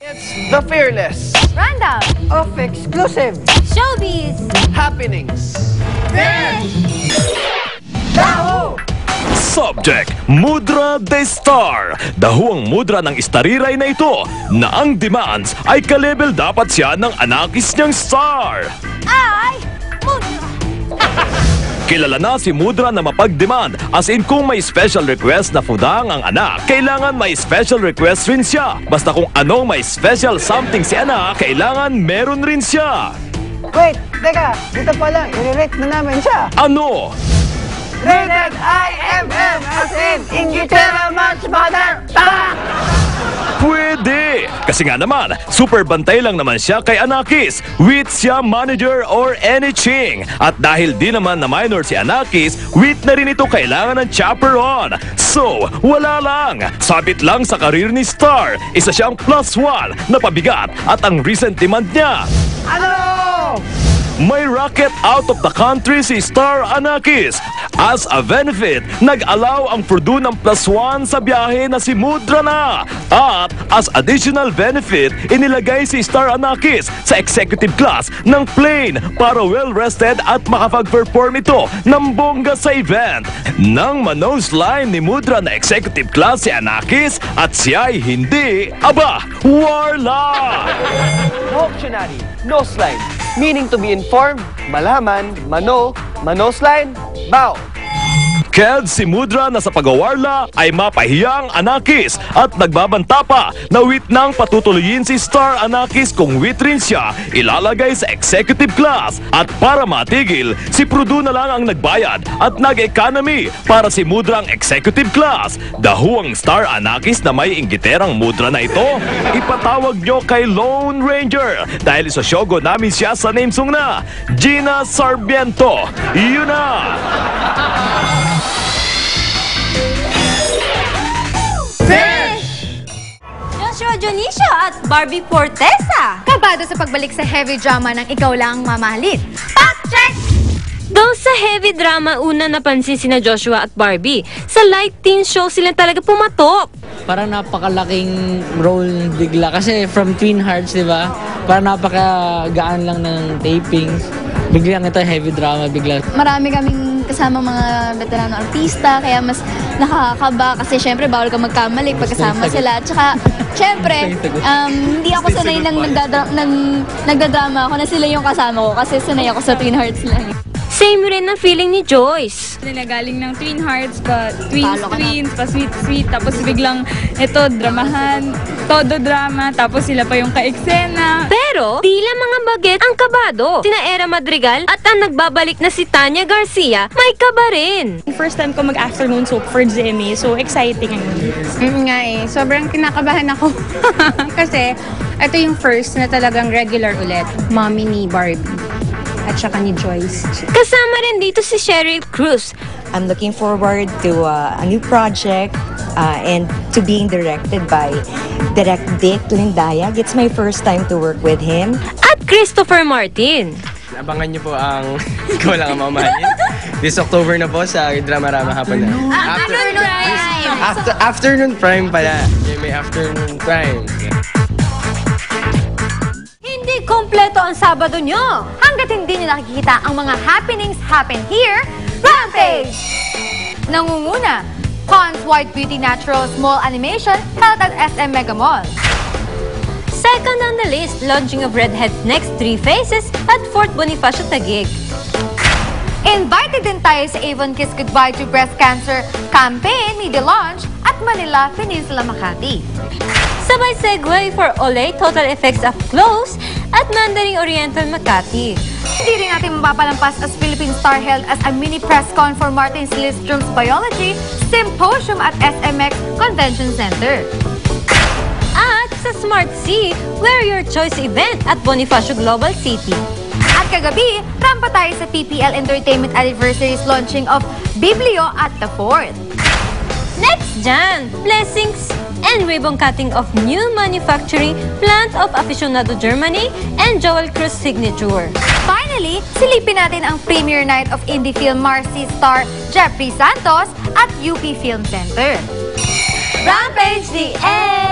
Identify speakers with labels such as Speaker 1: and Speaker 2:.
Speaker 1: It's the fearless
Speaker 2: Rundown
Speaker 3: of exclusive
Speaker 2: Showbiz
Speaker 1: happenings.
Speaker 4: Subject, Mudra de Star. Dahuang mudra ng istariray na ito na ang demands ay ka-level dapat siya ng anakis niyang star.
Speaker 2: ay Mudra.
Speaker 4: Kilala na si Mudra na mapag-demand, as in kung may special request na fudang ang anak, kailangan may special request rin siya. Basta kung anong may special something si anak, kailangan meron rin siya.
Speaker 3: Wait, teka, dito pa lang, i-rate na namin siya.
Speaker 4: Ano?
Speaker 3: Rated IMM, as in, Inglaterra much better. Tama!
Speaker 4: Pwede! Kasi nga naman, super bantay lang naman siya kay Anakis, with siya manager or anything. At dahil di naman na minor si Anakis, with na rin ito kailangan ng chaperon. So, wala lang. Sabit lang sa karir ni Star. Isa siyang +1 na pabigat at ang recent demand niya.
Speaker 3: Ano?
Speaker 4: May rocket out of the country si Star Anakis. As a benefit, nag-allow ang Purdue ng +1 sa biyahe na si Mudra na. At as additional benefit, inilagay si Star Anakis sa executive class ng plane para well-rested at makapag-perform ito ng bongga sa event. Nang manose line ni Mudra na executive class si Anakis at siya'y hindi, aba, warla!
Speaker 1: No optionary, no slide. Meaning to be informed, malaman, manosline, bow.
Speaker 4: Ked si Mudra na sa pagawarla ay mapahiyang Anakis at nagbabanta pa na with nang patutuloyin si Star Anakis kung with rin siya ilalagay sa executive class. At para matigil, si Purdue na lang ang nagbayad at nag-economy para si Mudra ang executive class. Dahuang Star Anakis na may inggiterang Mudra na ito, ipatawag nyo kay Lone Ranger dahil isosyogo namin siya sa name song na Gina Sarmiento. Yun na!
Speaker 2: Joshua Dionisio at Barbie Fortesa. Kabado sa pagbalik sa heavy drama ng Ikaw Lang Mamahalin. Fact check!
Speaker 5: Though sa heavy drama, una napansin sina Joshua at Barbie. Sa light teen show sila talaga pumatok.
Speaker 6: Parang napakalaking role bigla. Kasi from Twin Hearts, di ba? Parang napakagaan lang ng tapings. Biglang ito heavy drama bigla.
Speaker 7: Marami kaming kasama mga veterano artista, kaya mas nakakaba kasi syempre bawal ka magkamali pagkasama sila. At saka syempre, hindi ako sanay nang nagdadrama ako na sila yung kasama ko kasi sanay ako sa Twin Hearts lang.
Speaker 5: Same rin ang feeling ni Joyce.
Speaker 8: Galing ng Twin Hearts, twins, pa sweet, tapos biglang ito, dramahan, todo drama, tapos sila pa yung ka-eksena.
Speaker 5: Pero, tila mga baget ang kabado. Sina Era Madrigal at ang nagbabalik na si Tanya Garcia, may kaba rin.
Speaker 8: First time ko mag-afternoon soap for GMA, so exciting.
Speaker 9: Nga eh, sobrang kinakabahan ako. Kasi, ito yung first na talagang regular ulit, mommy ni Barbie at saka ni Joyce.
Speaker 5: Kasama rin dito si Sheryl Cruz.
Speaker 10: I'm looking forward to a new project and to being directed by Direct Dick Lindayag. It's my first time to work with him.
Speaker 5: At Christopher Martin.
Speaker 11: Abangan niyo po ang Ikaw Lang Ang Mamahalin. This October na po sa Drama-Rama hapon na. Afternoon Prime pala. May afternoon prime.
Speaker 2: Hindi kompleto ang Sabado nyo hanggat hindi nyo nakikita ang mga happenings happen here. Rampage! Nangunguna, Pond's White Beauty Naturals Mall Animation held at SM Mega Mall. Second on the list, launching of Redhead's next 3 phases at Fort Bonifacio Taguig. Invited din tayo sa Avon Kiss Goodbye to Breast Cancer campaign media launch at Manila Peninsula Makati. Sabay segue for Olay Total Effects of Close at Mandarin Oriental Makati. Hindi rin natin mapapalampas as Philippine Star held as a mini press con for Martin Sillistrom's Biology Symposium at SMX Convention Center. At sa Smart Sea, Wear Your Choice event at Bonifacio Global City. At kagabi, rampa tayo sa PPL Entertainment Anniversary's launching of Biblio at the Fort. Next dyan, blessings and ribbon cutting of new manufacturing plant of Aficionado Germany and Joel Cruz Signature. Finally, silipin natin ang premiere night of indie film Marcy star Jeffrey Santos at UP Film Center. Rampage the end!